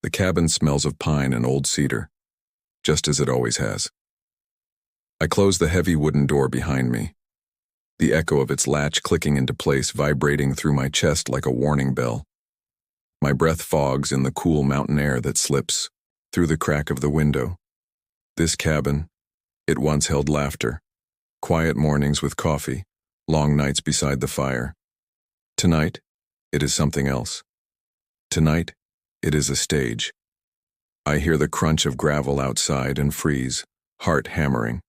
The cabin smells of pine and old cedar, just as it always has. I close the heavy wooden door behind me, the echo of its latch clicking into place vibrating through my chest like a warning bell. My breath fogs in the cool mountain air that slips through the crack of the window. This cabin, it once held laughter, quiet mornings with coffee, long nights beside the fire. Tonight, it is something else. Tonight, it is a stage. I hear the crunch of gravel outside and freeze, heart hammering.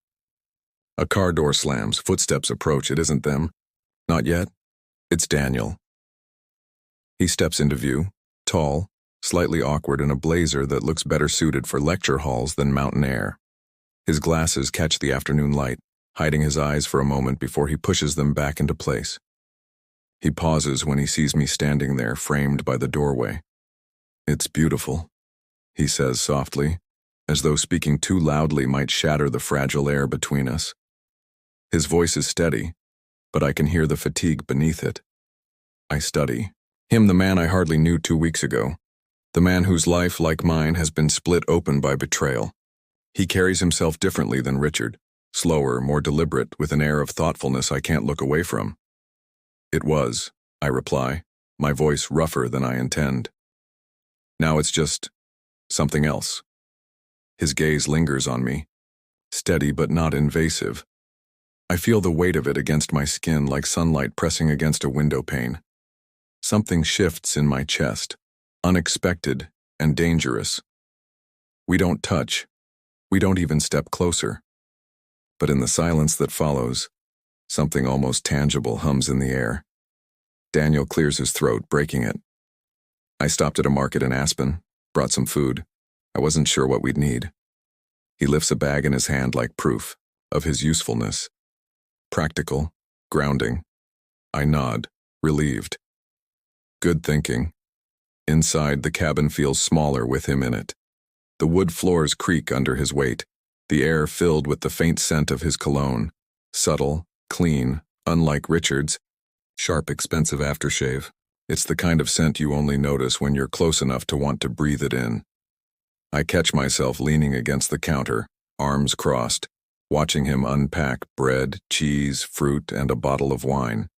A car door slams, footsteps approach. It isn't them. Not yet. It's Daniel. He steps into view, tall, slightly awkward in a blazer that looks better suited for lecture halls than mountain air. His glasses catch the afternoon light, hiding his eyes for a moment before he pushes them back into place. He pauses when he sees me standing there, framed by the doorway. "It's beautiful," he says softly, as though speaking too loudly might shatter the fragile air between us. His voice is steady, but I can hear the fatigue beneath it. I study. Him, the man I hardly knew 2 weeks ago. The man whose life, like mine, has been split open by betrayal. He carries himself differently than Richard, slower, more deliberate, with an air of thoughtfulness I can't look away from. "It was," I reply, my voice rougher than I intend. Now it's just something else. His gaze lingers on me, steady but not invasive. I feel the weight of it against my skin like sunlight pressing against a window pane. Something shifts in my chest, unexpected and dangerous. We don't touch. We don't even step closer. But in the silence that follows, something almost tangible hums in the air. Daniel clears his throat, breaking it. I stopped at a market in Aspen, brought some food. I wasn't sure what we'd need. He lifts a bag in his hand like proof of his usefulness. Practical, grounding. I nod, relieved. Good thinking. Inside, the cabin feels smaller with him in it. The wood floors creak under his weight, the air filled with the faint scent of his cologne. Subtle, clean, unlike Richard's. Sharp, expensive aftershave. It's the kind of scent you only notice when you're close enough to want to breathe it in. I catch myself leaning against the counter, arms crossed, watching him unpack bread, cheese, fruit, and a bottle of wine.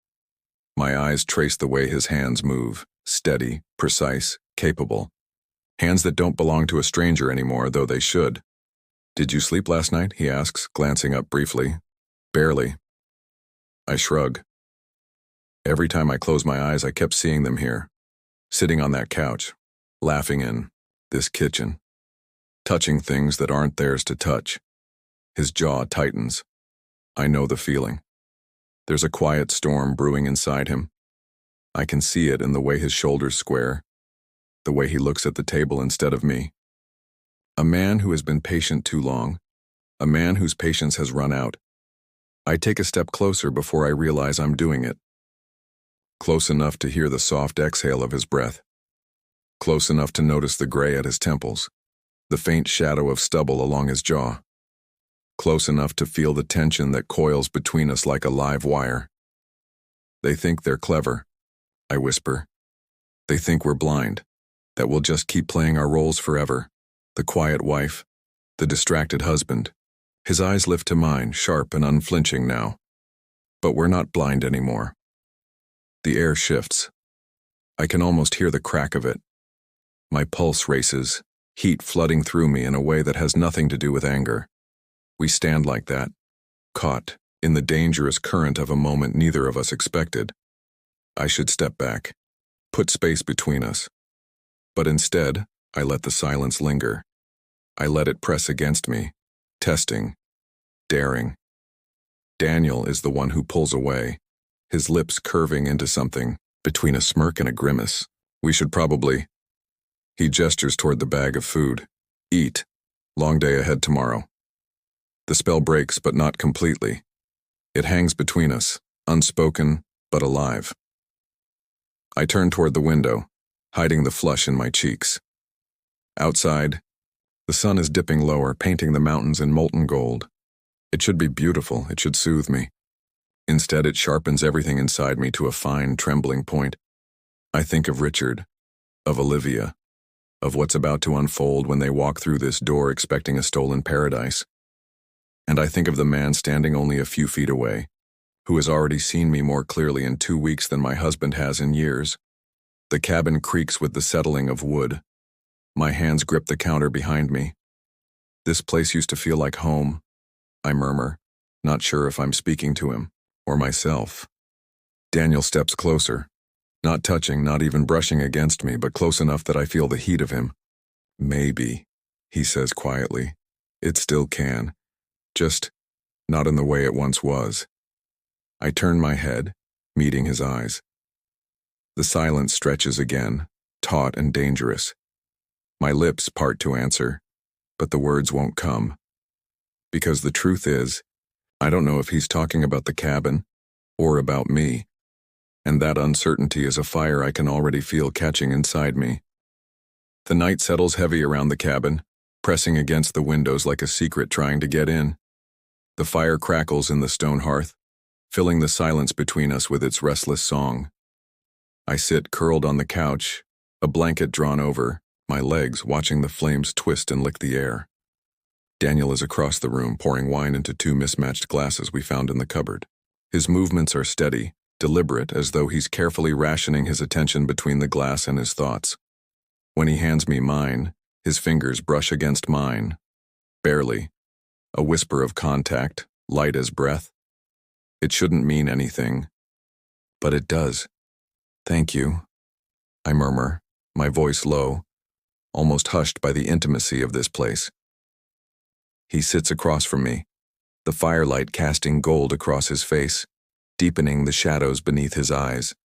My eyes trace the way his hands move, steady, precise, capable. Hands that don't belong to a stranger anymore, though they should. "Did you sleep last night?" he asks, glancing up briefly. "Barely." I shrug. Every time I closed my eyes, I kept seeing them here, sitting on that couch, laughing in this kitchen, touching things that aren't theirs to touch. His jaw tightens. I know the feeling. There's a quiet storm brewing inside him. I can see it in the way his shoulders square, the way he looks at the table instead of me. A man who has been patient too long, a man whose patience has run out. I take a step closer before I realize I'm doing it. Close enough to hear the soft exhale of his breath. Close enough to notice the gray at his temples, the faint shadow of stubble along his jaw. Close enough to feel the tension that coils between us like a live wire. "They think they're clever," I whisper. "They think we're blind, that we'll just keep playing our roles forever. The quiet wife, the distracted husband." His eyes lift to mine, sharp and unflinching now. But we're not blind anymore. The air shifts. I can almost hear the crack of it. My pulse races, heat flooding through me in a way that has nothing to do with anger. We stand like that, caught in the dangerous current of a moment neither of us expected. I should step back, put space between us. But instead, I let the silence linger. I let it press against me, testing, daring. Daniel is the one who pulls away, his lips curving into something between a smirk and a grimace. "We should probably..." He gestures toward the bag of food. "Eat. Long day ahead tomorrow." The spell breaks, but not completely. It hangs between us, unspoken, but alive. I turn toward the window, hiding the flush in my cheeks. Outside, the sun is dipping lower, painting the mountains in molten gold. It should be beautiful, it should soothe me. Instead, it sharpens everything inside me to a fine, trembling point. I think of Richard, of Olivia, of what's about to unfold when they walk through this door expecting a stolen paradise. And I think of the man standing only a few feet away, who has already seen me more clearly in 2 weeks than my husband has in years. The cabin creaks with the settling of wood. My hands grip the counter behind me. This place used to feel like home, I murmur, not sure if I'm speaking to him or myself. Daniel steps closer, not touching, not even brushing against me, but close enough that I feel the heat of him. Maybe, he says quietly. It still can. Just not in the way it once was. I turn my head, meeting his eyes. The silence stretches again, taut and dangerous. My lips part to answer, but the words won't come. Because the truth is, I don't know if he's talking about the cabin or about me. And that uncertainty is a fire I can already feel catching inside me. The night settles heavy around the cabin, pressing against the windows like a secret trying to get in. The fire crackles in the stone hearth, filling the silence between us with its restless song. I sit curled on the couch, a blanket drawn over my legs, watching the flames twist and lick the air. Daniel is across the room, pouring wine into 2 mismatched glasses we found in the cupboard. His movements are steady, deliberate, as though he's carefully rationing his attention between the glass and his thoughts. When he hands me mine, his fingers brush against mine. Barely. A whisper of contact, light as breath. It shouldn't mean anything, but it does. Thank you, I murmur, my voice low, almost hushed by the intimacy of this place. He sits across from me, the firelight casting gold across his face, deepening the shadows beneath his eyes.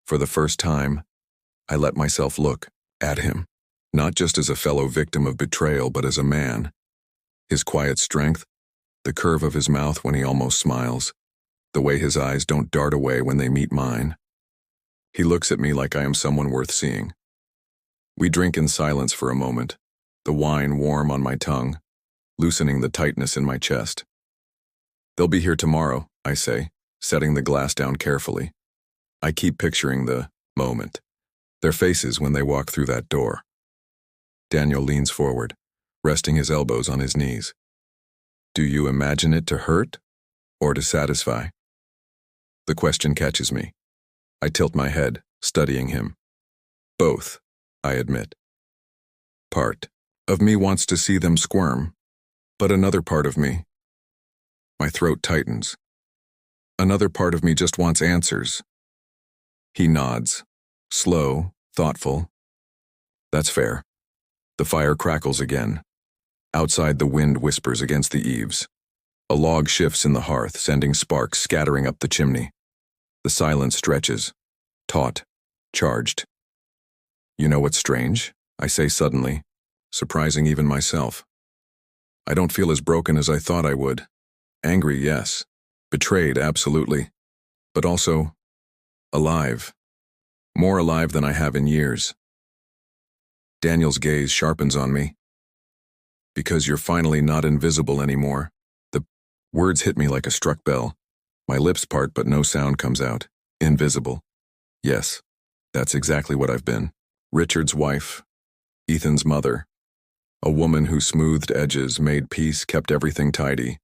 For the first time, I let myself look at him, not just as a fellow victim of betrayal, but as a man. His quiet strength, the curve of his mouth when he almost smiles, the way his eyes don't dart away when they meet mine. He looks at me like I am someone worth seeing. We drink in silence for a moment, the wine warm on my tongue, loosening the tightness in my chest. They'll be here tomorrow, I say, setting the glass down carefully. I keep picturing the moment, their faces when they walk through that door. Daniel leans forward, resting his elbows on his knees. Do you imagine it to hurt or to satisfy? The question catches me. I tilt my head, studying him. Both, I admit. Part of me wants to see them squirm, but another part of me, my throat tightens. Another part of me just wants answers. He nods, slow, thoughtful. That's fair. The fire crackles again. Outside, the wind whispers against the eaves. A log shifts in the hearth, sending sparks scattering up the chimney. The silence stretches, taut, charged. You know what's strange? I say suddenly, surprising even myself. I don't feel as broken as I thought I would. Angry, yes. Betrayed, absolutely. But also, alive. More alive than I have in years. Daniel's gaze sharpens on me. Because you're finally not invisible anymore. The words hit me like a struck bell. My lips part, but no sound comes out. Invisible. Yes, that's exactly what I've been. Richard's wife. Ethan's mother. A woman who smoothed edges, made peace, kept everything tidy.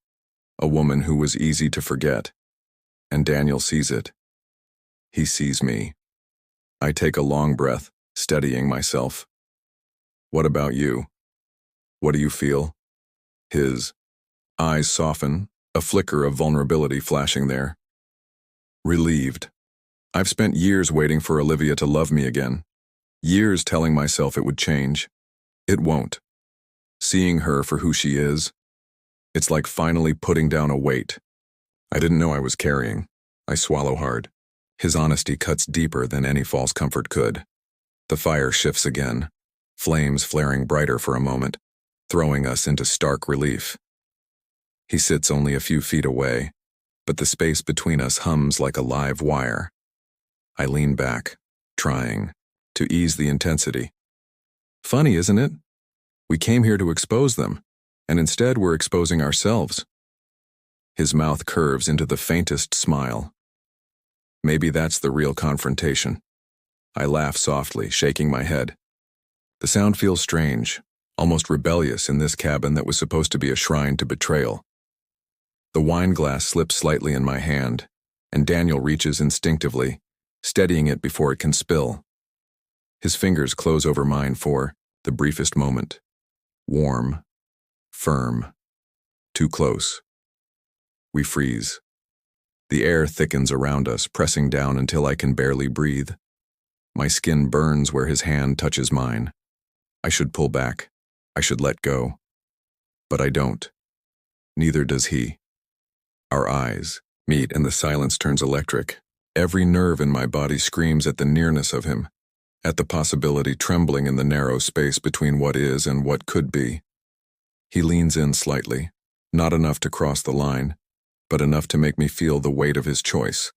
A woman who was easy to forget. And Daniel sees it. He sees me. I take a long breath, steadying myself. What about you? What do you feel? His eyes soften, a flicker of vulnerability flashing there. Relieved. I've spent years waiting for Olivia to love me again. Years telling myself it would change. It won't. Seeing her for who she is, it's like finally putting down a weight I didn't know I was carrying. I swallow hard. His honesty cuts deeper than any false comfort could. The fire shifts again, flames flaring brighter for a moment, throwing us into stark relief. He sits only a few feet away, but the space between us hums like a live wire. I lean back, trying to ease the intensity. Funny, isn't it? We came here to expose them, and instead we're exposing ourselves. His mouth curves into the faintest smile. Maybe that's the real confrontation. I laugh softly, shaking my head. The sound feels strange, almost rebellious in this cabin that was supposed to be a shrine to betrayal. The wine glass slips slightly in my hand, and Daniel reaches instinctively, steadying it before it can spill. His fingers close over mine for the briefest moment. Warm, firm, too close. We freeze. The air thickens around us, pressing down until I can barely breathe. My skin burns where his hand touches mine. I should pull back. I should let go. But I don't. Neither does he. Our eyes meet and the silence turns electric. Every nerve in my body screams at the nearness of him, at the possibility trembling in the narrow space between what is and what could be. He leans in slightly, not enough to cross the line, but enough to make me feel the weight of his choice.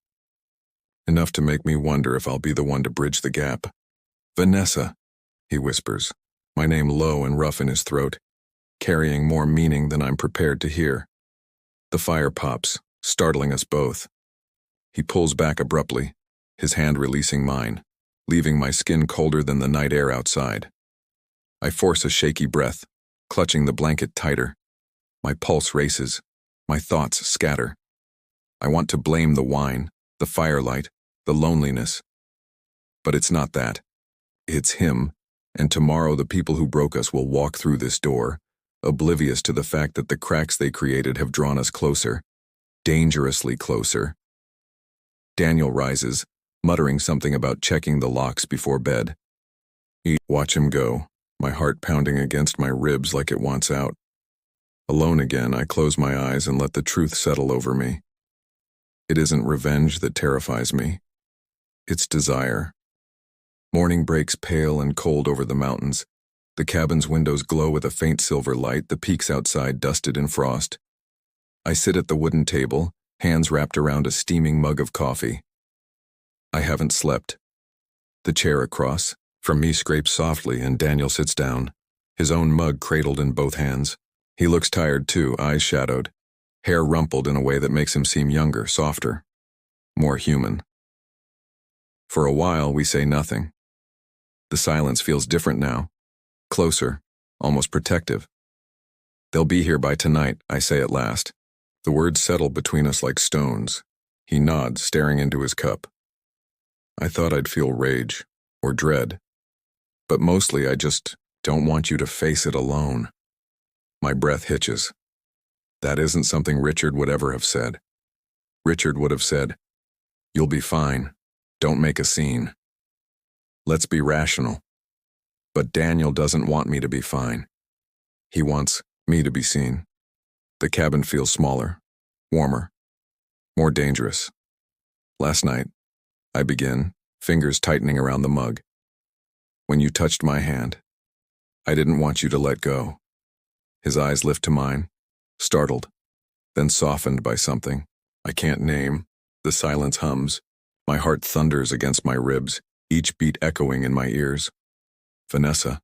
Enough to make me wonder if I'll be the one to bridge the gap. "Vanessa," he whispers, my name low and rough in his throat, carrying more meaning than I'm prepared to hear. The fire pops, startling us both. He pulls back abruptly, his hand releasing mine, leaving my skin colder than the night air outside. I force a shaky breath, clutching the blanket tighter. My pulse races, my thoughts scatter. I want to blame the wine, the firelight, the loneliness. But it's not that. It's him, and tomorrow the people who broke us will walk through this door, oblivious to the fact that the cracks they created have drawn us closer, dangerously closer. Daniel rises, muttering something about checking the locks before bed. Watch him go, my heart pounding against my ribs like it wants out. Alone again, I close my eyes and let the truth settle over me. It isn't revenge that terrifies me. It's desire. Morning breaks pale and cold over the mountains. The cabin's windows glow with a faint silver light, the peaks outside dusted in frost. I sit at the wooden table, hands wrapped around a steaming mug of coffee. I haven't slept. The chair across from me scrapes softly and Daniel sits down, his own mug cradled in both hands. He looks tired too, eyes shadowed, hair rumpled in a way that makes him seem younger, softer, more human. For a while, we say nothing. The silence feels different now, closer, almost protective. "They'll be here by tonight," I say at last. The words settle between us like stones. He nods, staring into his cup. I thought I'd feel rage, or dread. But mostly I just don't want you to face it alone. My breath hitches. That isn't something Richard would ever have said. Richard would have said, "You'll be fine. Don't make a scene. Let's be rational." But Daniel doesn't want me to be fine. He wants me to be seen. The cabin feels smaller, warmer, more dangerous. "Last night," I begin, fingers tightening around the mug. "When you touched my hand, I didn't want you to let go." His eyes lift to mine, startled, then softened by something I can't name. The silence hums. My heart thunders against my ribs, each beat echoing in my ears. "Vanessa,"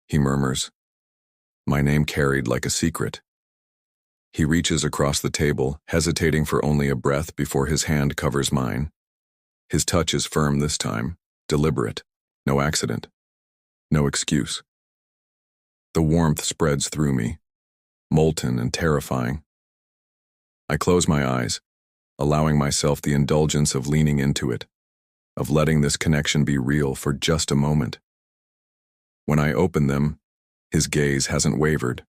he murmurs, my name carried like a secret. He reaches across the table, hesitating for only a breath before his hand covers mine. His touch is firm this time, deliberate, no accident, no excuse. The warmth spreads through me, molten and terrifying. I close my eyes, allowing myself the indulgence of leaning into it, of letting this connection be real for just a moment. When I open them, his gaze hasn't wavered.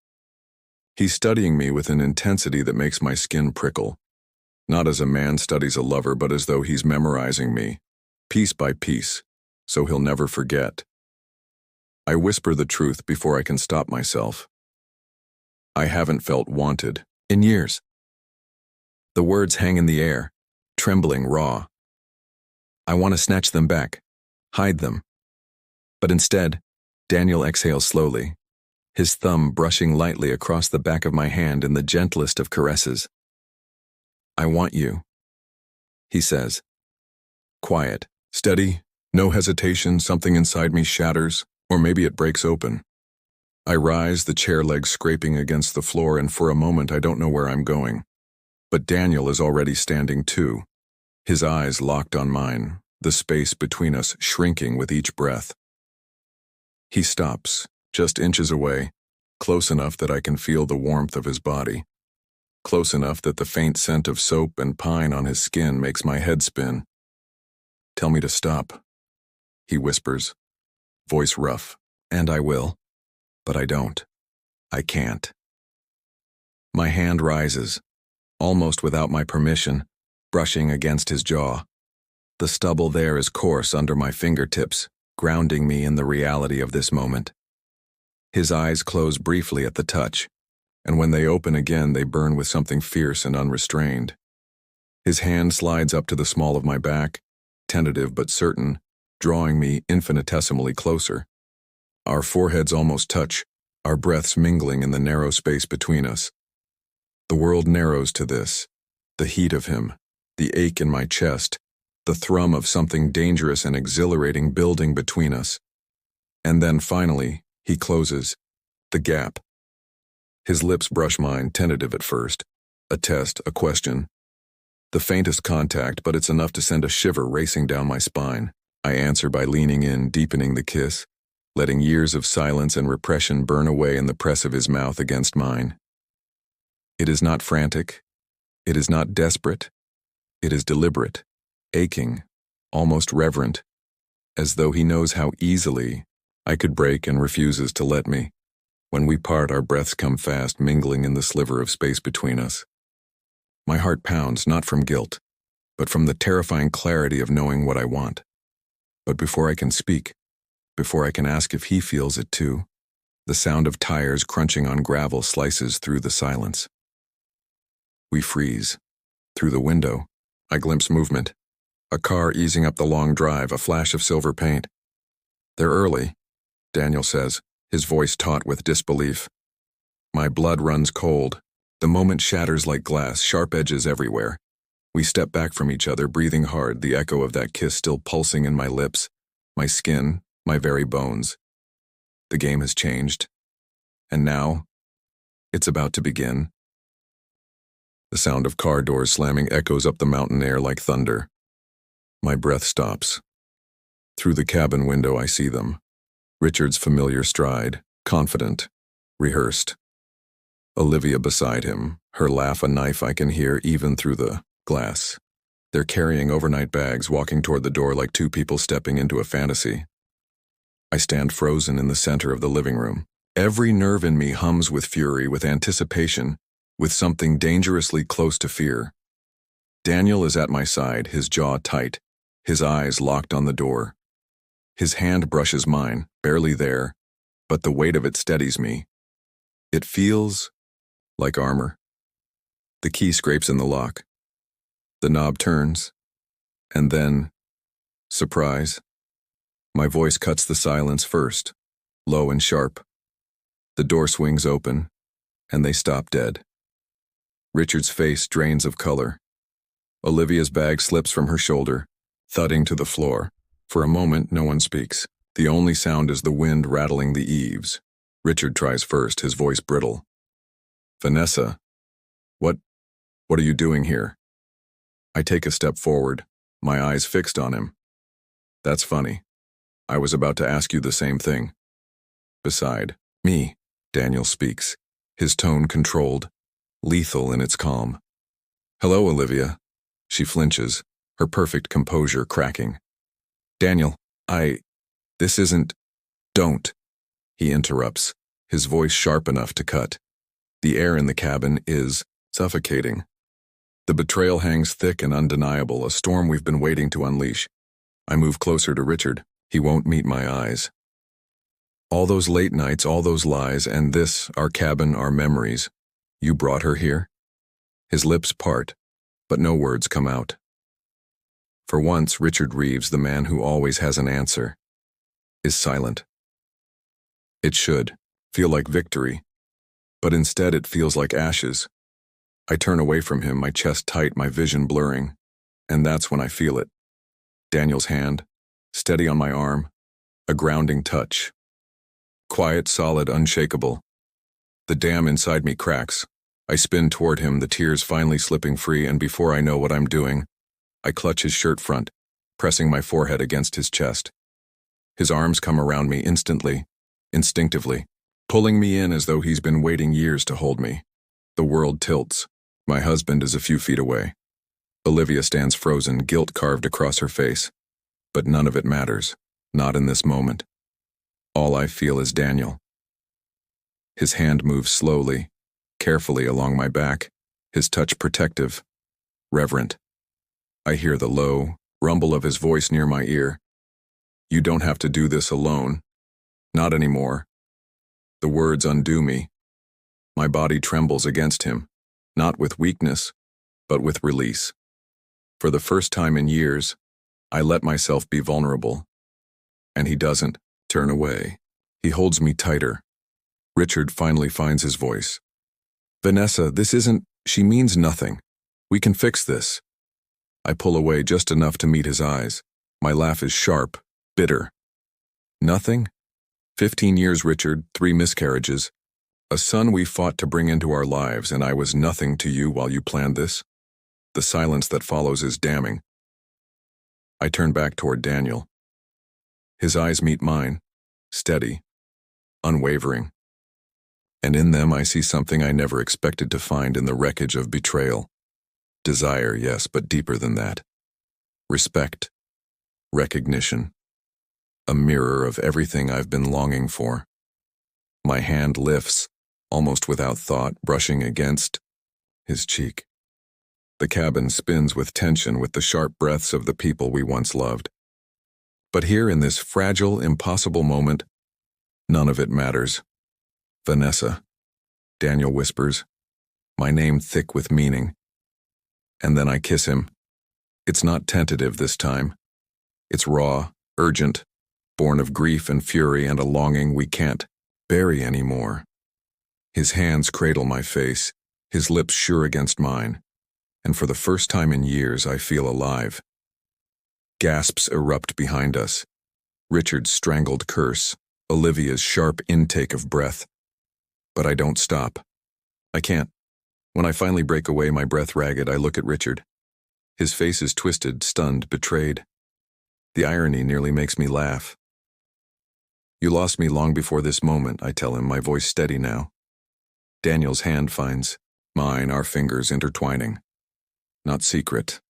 He's studying me with an intensity that makes my skin prickle, not as a man studies a lover, but as though he's memorizing me, piece by piece, so he'll never forget. I whisper the truth before I can stop myself. I haven't felt wanted in years. The words hang in the air, trembling, raw. I want to snatch them back, hide them. But instead, Daniel exhales slowly, his thumb brushing lightly across the back of my hand in the gentlest of caresses. "I want you," he says. Quiet, steady, no hesitation. Something inside me shatters, or maybe it breaks open. I rise, the chair legs scraping against the floor, and for a moment I don't know where I'm going. But Daniel is already standing too, his eyes locked on mine, the space between us shrinking with each breath. He stops, just inches away, close enough that I can feel the warmth of his body, close enough that the faint scent of soap and pine on his skin makes my head spin. "Tell me to stop," he whispers, voice rough. And I will, but I don't. I can't. My hand rises, almost without my permission, brushing against his jaw. The stubble there is coarse under my fingertips, grounding me in the reality of this moment. His eyes close briefly at the touch, and when they open again, they burn with something fierce and unrestrained. His hand slides up to the small of my back, tentative but certain, drawing me infinitesimally closer. Our foreheads almost touch, our breaths mingling in the narrow space between us. The world narrows to this, the heat of him, the ache in my chest, the thrum of something dangerous and exhilarating building between us. And then finally, he closes, the gap. His lips brush mine, tentative at first, a test, a question. The faintest contact, but it's enough to send a shiver racing down my spine. I answer by leaning in, deepening the kiss, letting years of silence and repression burn away in the press of his mouth against mine. It is not frantic. It is not desperate. It is deliberate, aching, almost reverent, as though he knows how easily I could break and refuses to let me. When we part, our breaths come fast, mingling in the sliver of space between us. My heart pounds, not from guilt, but from the terrifying clarity of knowing what I want. But before I can speak, before I can ask if he feels it too, the sound of tires crunching on gravel slices through the silence. We freeze. Through the window, I glimpse movement. A car easing up the long drive, a flash of silver paint. "They're early," Daniel says, his voice taut with disbelief. My blood runs cold. The moment shatters like glass, sharp edges everywhere. We step back from each other, breathing hard, the echo of that kiss still pulsing in my lips, my skin, my very bones. The game has changed. And now, it's about to begin. The sound of car doors slamming echoes up the mountain air like thunder. My breath stops. Through the cabin window I see them. Richard's familiar stride, confident, rehearsed. Olivia beside him, her laugh a knife I can hear even through the glass. They're carrying overnight bags, walking toward the door like two people stepping into a fantasy. I stand frozen in the center of the living room. Every nerve in me hums with fury, with anticipation, with something dangerously close to fear. Daniel is at my side, his jaw tight, his eyes locked on the door. His hand brushes mine, barely there, but the weight of it steadies me. It feels like armor. The key scrapes in the lock. The knob turns, and then, surprise. My voice cuts the silence first, low and sharp. The door swings open, and they stop dead. Richard's face drains of color. Olivia's bag slips from her shoulder, thudding to the floor. For a moment, no one speaks. The only sound is the wind rattling the eaves. Richard tries first, his voice brittle. "Vanessa, what are you doing here?" I take a step forward, my eyes fixed on him. "That's funny. I was about to ask you the same thing." "Beside me," Daniel speaks, his tone controlled, lethal in its calm. "Hello, Olivia." She flinches, her perfect composure cracking. "Daniel, this isn't—" "Don't," he interrupts, his voice sharp enough to cut. The air in the cabin is suffocating. The betrayal hangs thick and undeniable, a storm we've been waiting to unleash. I move closer to Richard. He won't meet my eyes. All those late nights, all those lies, and this, our cabin, our memories. You brought her here? His lips part, but no words come out. For once, Richard Reeves, the man who always has an answer, is silent. It should feel like victory, but instead it feels like ashes. I turn away from him, my chest tight, my vision blurring, and that's when I feel it. Daniel's hand, steady on my arm, a grounding touch. Quiet, solid, unshakable. The dam inside me cracks. I spin toward him, the tears finally slipping free, and before I know what I'm doing, I clutch his shirt front, pressing my forehead against his chest. His arms come around me instantly, instinctively, pulling me in as though he's been waiting years to hold me. The world tilts. My husband is a few feet away. Olivia stands frozen, guilt carved across her face. But none of it matters, not in this moment. All I feel is Daniel. His hand moves slowly, carefully along my back, his touch protective, reverent. I hear the low rumble of his voice near my ear. You don't have to do this alone. Not anymore. The words undo me. My body trembles against him, not with weakness, but with release. For the first time in years, I let myself be vulnerable. And he doesn't turn away. He holds me tighter. Richard finally finds his voice. Vanessa, she means nothing. We can fix this. I pull away just enough to meet his eyes. My laugh is sharp, bitter. Nothing? 15 years, Richard, 3 miscarriages. A son we fought to bring into our lives, and I was nothing to you while you planned this? The silence that follows is damning. I turn back toward Daniel. His eyes meet mine, steady, unwavering. And in them I see something I never expected to find in the wreckage of betrayal. Desire, yes, but deeper than that. Respect, recognition, a mirror of everything I've been longing for. My hand lifts, almost without thought, brushing against his cheek. The cabin spins with tension with the sharp breaths of the people we once loved. But here in this fragile, impossible moment, none of it matters. Vanessa, Daniel whispers, my name thick with meaning. And then I kiss him. It's not tentative this time. It's raw, urgent, born of grief and fury and a longing we can't bury anymore. His hands cradle my face, his lips sure against mine, and for the first time in years I feel alive. Gasps erupt behind us. Richard's strangled curse, Olivia's sharp intake of breath. But I don't stop. I can't. When I finally break away, my breath ragged, I look at Richard. His face is twisted, stunned, betrayed. The irony nearly makes me laugh. You lost me long before this moment, I tell him, my voice steady now. Daniel's hand finds mine, our fingers intertwining. Not secret.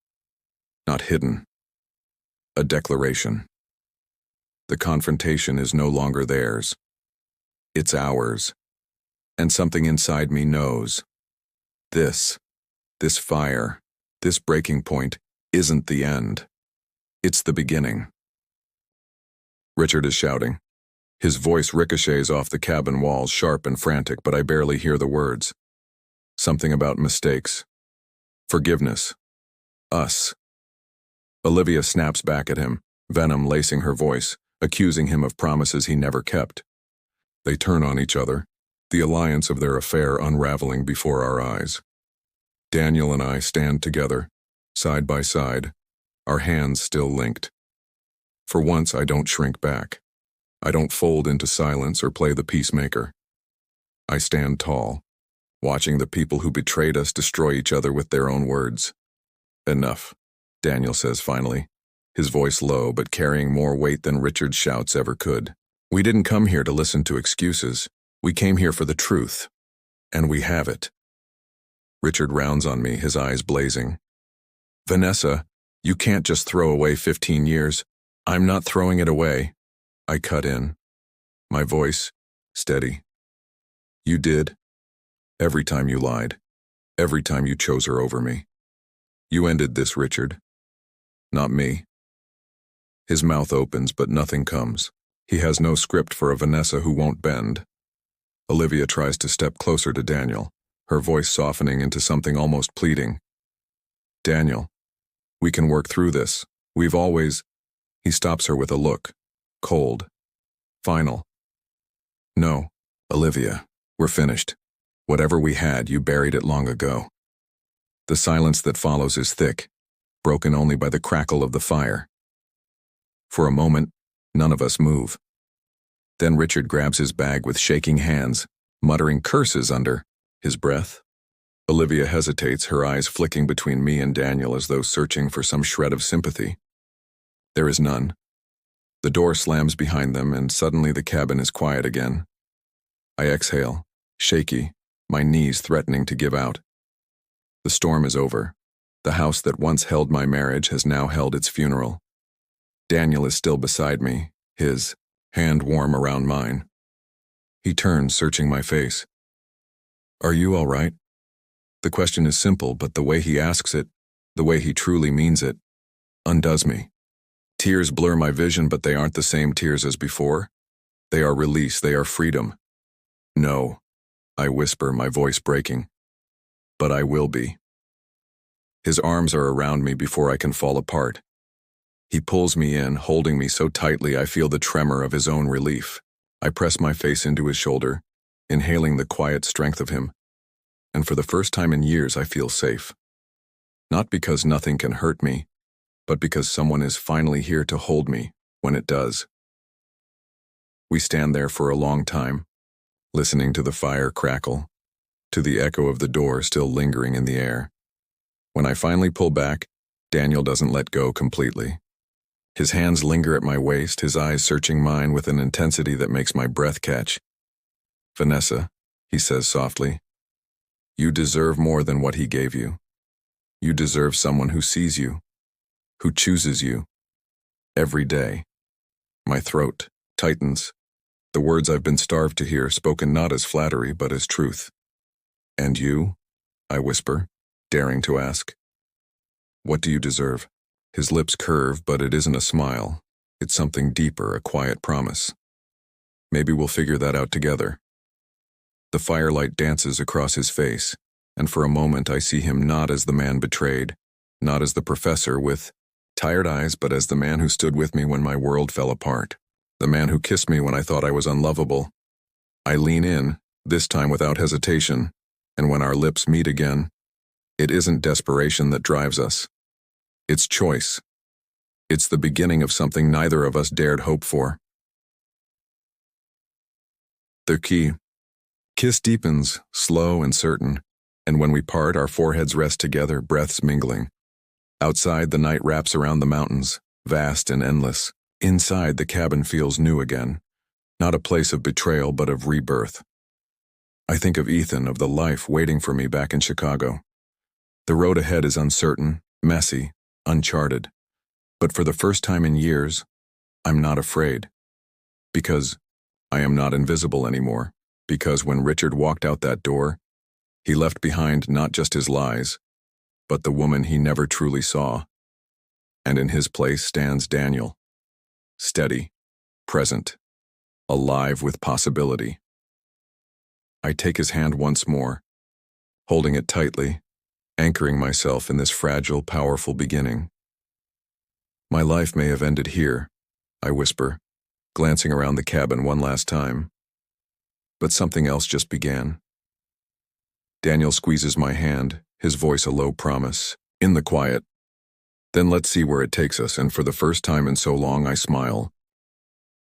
Not hidden. A declaration. The confrontation is no longer theirs. It's ours. And something inside me knows. This fire, this breaking point, isn't the end. It's the beginning. Richard is shouting. His voice ricochets off the cabin walls, sharp and frantic, but I barely hear the words. Something about mistakes. Forgiveness. Us. Olivia snaps back at him, venom lacing her voice, accusing him of promises he never kept. They turn on each other, the alliance of their affair unraveling before our eyes. Daniel and I stand together, side by side, our hands still linked. For once, I don't shrink back. I don't fold into silence or play the peacemaker. I stand tall, watching the people who betrayed us destroy each other with their own words. Enough, Daniel says finally, his voice low but carrying more weight than Richard's shouts ever could. We didn't come here to listen to excuses. We came here for the truth. And we have it. Richard rounds on me, his eyes blazing. Vanessa, you can't just throw away 15 years. I'm not throwing it away. I cut in. My voice, steady. You did. Every time you lied. Every time you chose her over me. You ended this, Richard. Not me. His mouth opens, but nothing comes. He has no script for a Vanessa who won't bend. Olivia tries to step closer to Daniel, her voice softening into something almost pleading. Daniel, we can work through this. We've always... He stops her with a look. Cold. Final. No, Olivia, we're finished. Whatever we had, you buried it long ago. The silence that follows is thick, broken only by the crackle of the fire. For a moment, none of us move. Then Richard grabs his bag with shaking hands, muttering curses under his breath. Olivia hesitates, her eyes flicking between me and Daniel as though searching for some shred of sympathy. There is none. The door slams behind them, and suddenly the cabin is quiet again. I exhale, shaky, my knees threatening to give out. The storm is over. The house that once held my marriage has now held its funeral. Daniel is still beside me, his hand warm around mine. He turns, searching my face. "Are you all right?" The question is simple, but the way he asks it, the way he truly means it, undoes me. Tears blur my vision, but they aren't the same tears as before. They are release, they are freedom. "No," I whisper, my voice breaking. "But I will be." His arms are around me before I can fall apart. He pulls me in, holding me so tightly I feel the tremor of his own relief. I press my face into his shoulder, inhaling the quiet strength of him. And for the first time in years, I feel safe. Not because nothing can hurt me, but because someone is finally here to hold me when it does. We stand there for a long time, listening to the fire crackle, to the echo of the door still lingering in the air. When I finally pull back, Daniel doesn't let go completely. His hands linger at my waist, his eyes searching mine with an intensity that makes my breath catch. "Vanessa," he says softly, "you deserve more than what he gave you. You deserve someone who sees you, who chooses you, every day." My throat tightens, the words I've been starved to hear, spoken not as flattery but as truth. "And you?" I whisper, daring to ask. "What do you deserve?" His lips curve, but it isn't a smile. It's something deeper, a quiet promise. "Maybe we'll figure that out together." The firelight dances across his face, and for a moment I see him not as the man betrayed, not as the professor with tired eyes, but as the man who stood with me when my world fell apart, the man who kissed me when I thought I was unlovable. I lean in, this time without hesitation, and when our lips meet again, it isn't desperation that drives us. It's choice. It's the beginning of something neither of us dared hope for. The key. Kiss deepens, slow and certain, and when we part, our foreheads rest together, breaths mingling. Outside, the night wraps around the mountains, vast and endless. Inside, the cabin feels new again, not a place of betrayal but of rebirth. I think of Ethan, of the life waiting for me back in Chicago. The road ahead is uncertain, messy, uncharted. But for the first time in years, I'm not afraid. Because I am not invisible anymore. Because when Richard walked out that door, he left behind not just his lies, but the woman he never truly saw. And in his place stands Daniel. Steady, present, alive with possibility. I take his hand once more, holding it tightly, anchoring myself in this fragile, powerful beginning. "My life may have ended here," I whisper, glancing around the cabin one last time. But something else just began. Daniel squeezes my hand, his voice a low promise, in the quiet. "Then let's see where it takes us," and for the first time in so long I smile,